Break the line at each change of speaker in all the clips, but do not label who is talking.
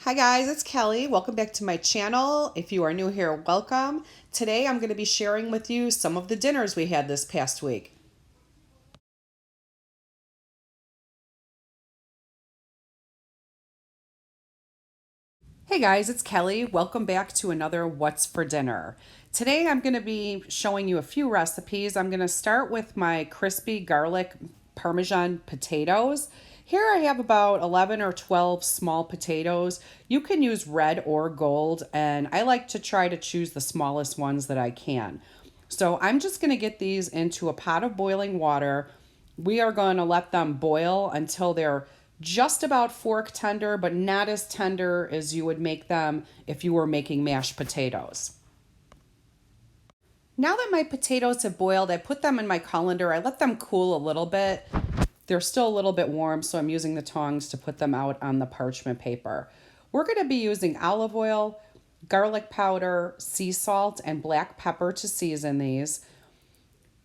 Hi guys, it's Kelly. Welcome back to my channel. If you are new here, welcome. Today I'm going to be sharing with you some of the dinners we had this past week. Hey guys, it's Kelly. Welcome back to another What's for Dinner. Today I'm going to be showing you a few recipes. I'm going to start with my crispy garlic Parmesan potatoes. Here I have about 11 or 12 small potatoes. You can use red or gold, and I like to try to choose the smallest ones that I can. So I'm just going to get these into a pot of boiling water. We are going to let them boil until they're just about fork tender, but not as tender as you would make them if you were making mashed potatoes. Now that my potatoes have boiled, I put them in my colander. I let them cool a little bit. They're still a little bit warm, so I'm using the tongs to put them out on the parchment paper. We're going to be using olive oil, garlic powder, sea salt, and black pepper to season these.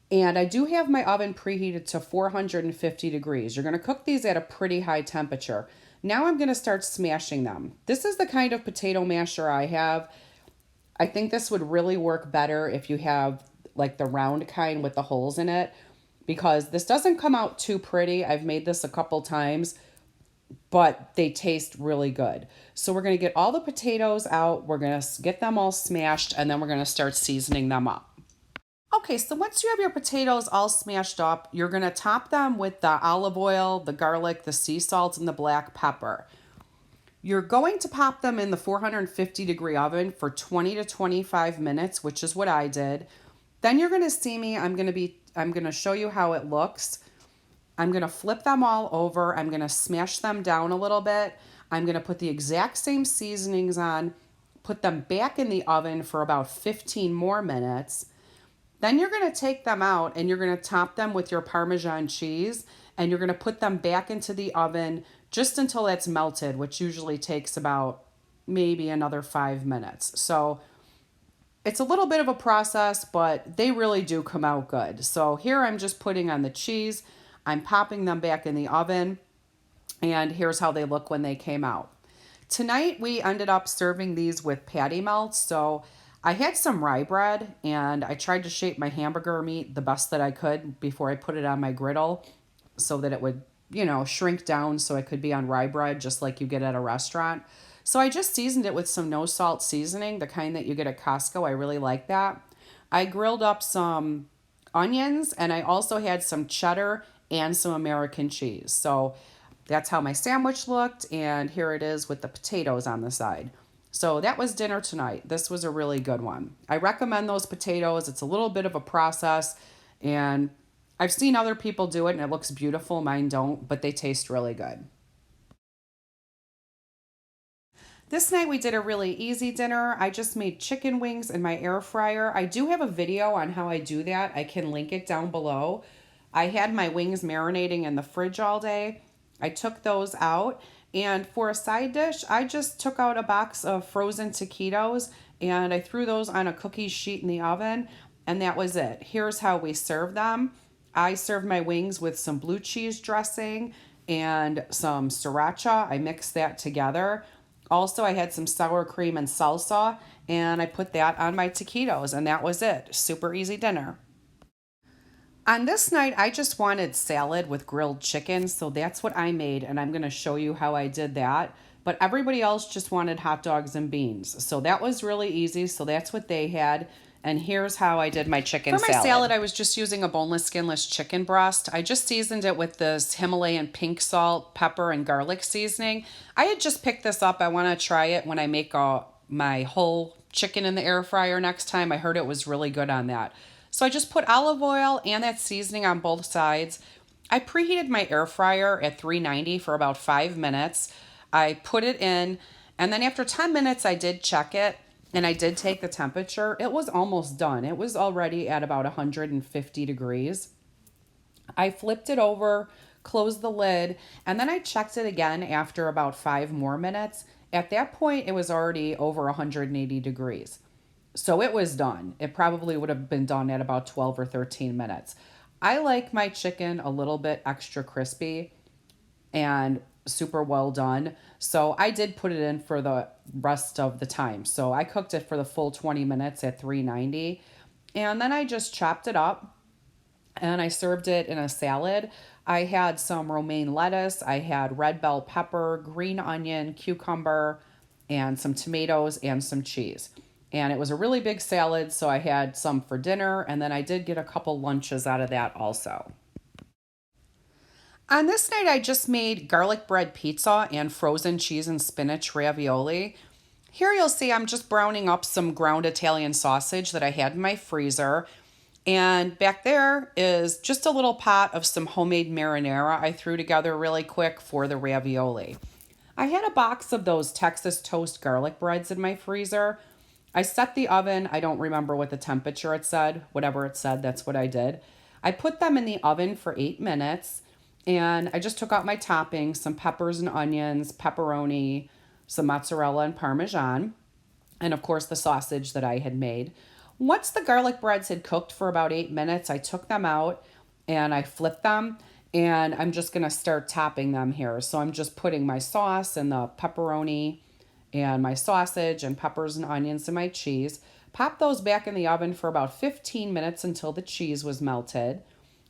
And I do have my oven preheated to 450 degrees. You're going to cook these at a pretty high temperature. Now I'm going to start smashing them. This is the kind of potato masher I have. I think this would really work better if you have like the round kind with the holes in it, because this doesn't come out too pretty. I've made this a couple times, but they taste really good. So we're going to get all the potatoes out. We're going to get them all smashed, and then we're going to start seasoning them up. Okay, so once you have your potatoes all smashed up, you're going to top them with the olive oil, the garlic, the sea salt, and the black pepper. You're going to pop them in the 450 degree oven for 20 to 25 minutes, which is what I did. Then you're going to see me, I'm going to show you how it looks. I'm going to flip them all over. I'm going to smash them down a little bit. I'm going to put the exact same seasonings on, put them back in the oven for about 15 more minutes. Then you're going to take them out and you're going to top them with your Parmesan cheese, and you're going to put them back into the oven just until it's melted, which usually takes about maybe another 5 minutes. So it's a little bit of a process, but they really do come out good. So here I'm just putting on the cheese. I'm popping them back in the oven, and here's how they look when they came out. Tonight we ended up serving these with patty melts. So I had some rye bread, and I tried to shape my hamburger meat the best that I could before I put it on my griddle so that it would, shrink down so it could be on rye bread just like you get at a restaurant. So I just seasoned it with some no salt seasoning, the kind that you get at Costco. I really like that. I grilled up some onions, and I also had some cheddar and some American cheese. So that's how my sandwich looked, and here it is with the potatoes on the side. So that was dinner tonight. This was a really good one. I recommend those potatoes. It's a little bit of a process, and I've seen other people do it and it looks beautiful. Mine don't, but they taste really good. This night we did a really easy dinner. I just made chicken wings in my air fryer. I do have a video on how I do that. I can link it down below. I had my wings marinating in the fridge all day. I took those out. And for a side dish, I just took out a box of frozen taquitos and I threw those on a cookie sheet in the oven, and that was it. Here's how we serve them. I served my wings with some blue cheese dressing and some sriracha. I mixed that together. Also, I had some sour cream and salsa, and I put that on my taquitos, and that was it. Super easy dinner. On this night, I just wanted salad with grilled chicken, so that's what I made, and I'm going to show you how I did that. But everybody else just wanted hot dogs and beans, so that was really easy, so that's what they had. And here's how I did my chicken salad. For my salad, I was just using a boneless, skinless chicken breast. I just seasoned it with this Himalayan pink salt, pepper, and garlic seasoning. I had just picked this up. I want to try it when I make my whole chicken in the air fryer next time. I heard it was really good on that. So I just put olive oil and that seasoning on both sides. I preheated my air fryer at 390 for about 5 minutes. I put it in, and then after 10 minutes, I did check it, and I did take the temperature. It was almost done. It was already at about 150 degrees. I flipped it over, closed the lid, and then I checked it again after about 5 more minutes. At that point, it was already over 180 degrees. So it was done. It probably would have been done at about 12 or 13 minutes. I like my chicken a little bit extra crispy, and super well done. So I did put it in for the rest of the time. So I cooked it for the full 20 minutes at 390. And then I just chopped it up and I served it in a salad. I had some romaine lettuce, I had red bell pepper, green onion, cucumber, and some tomatoes and some cheese. And it was a really big salad, so I had some for dinner, and then I did get a couple lunches out of that also. On this night, I just made garlic bread pizza and frozen cheese and spinach ravioli. Here you'll see I'm just browning up some ground Italian sausage that I had in my freezer. And back there is just a little pot of some homemade marinara I threw together really quick for the ravioli. I had a box of those Texas toast garlic breads in my freezer. I set the oven. I don't remember what the temperature it said. Whatever it said, that's what I did. I put them in the oven for 8 minutes, and I just took out my toppings, some peppers and onions, pepperoni, some mozzarella and Parmesan, and of course the sausage that I had made. Once the garlic breads had cooked for about 8 minutes, I took them out and I flipped them, and I'm just going to start topping them here. So I'm just putting my sauce and the pepperoni and my sausage and peppers and onions and my cheese. Pop those back in the oven for about 15 minutes until the cheese was melted.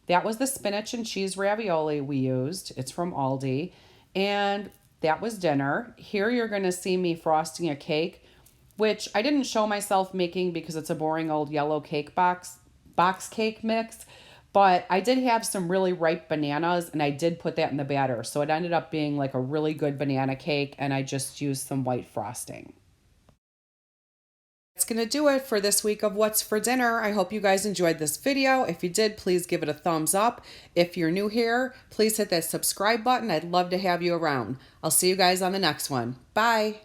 That was the spinach and cheese ravioli we used. It's from Aldi. And that was dinner. Here you're going to see me frosting a cake, which I didn't show myself making because it's a boring old yellow cake box cake mix. But I did have some really ripe bananas, and I did put that in the batter. So it ended up being like a really good banana cake, and I just used some white frosting. That's going to do it for this week of What's for Dinner. I hope you guys enjoyed this video. If you did, please give it a thumbs up. If you're new here, please hit that subscribe button. I'd love to have you around. I'll see you guys on the next one. Bye.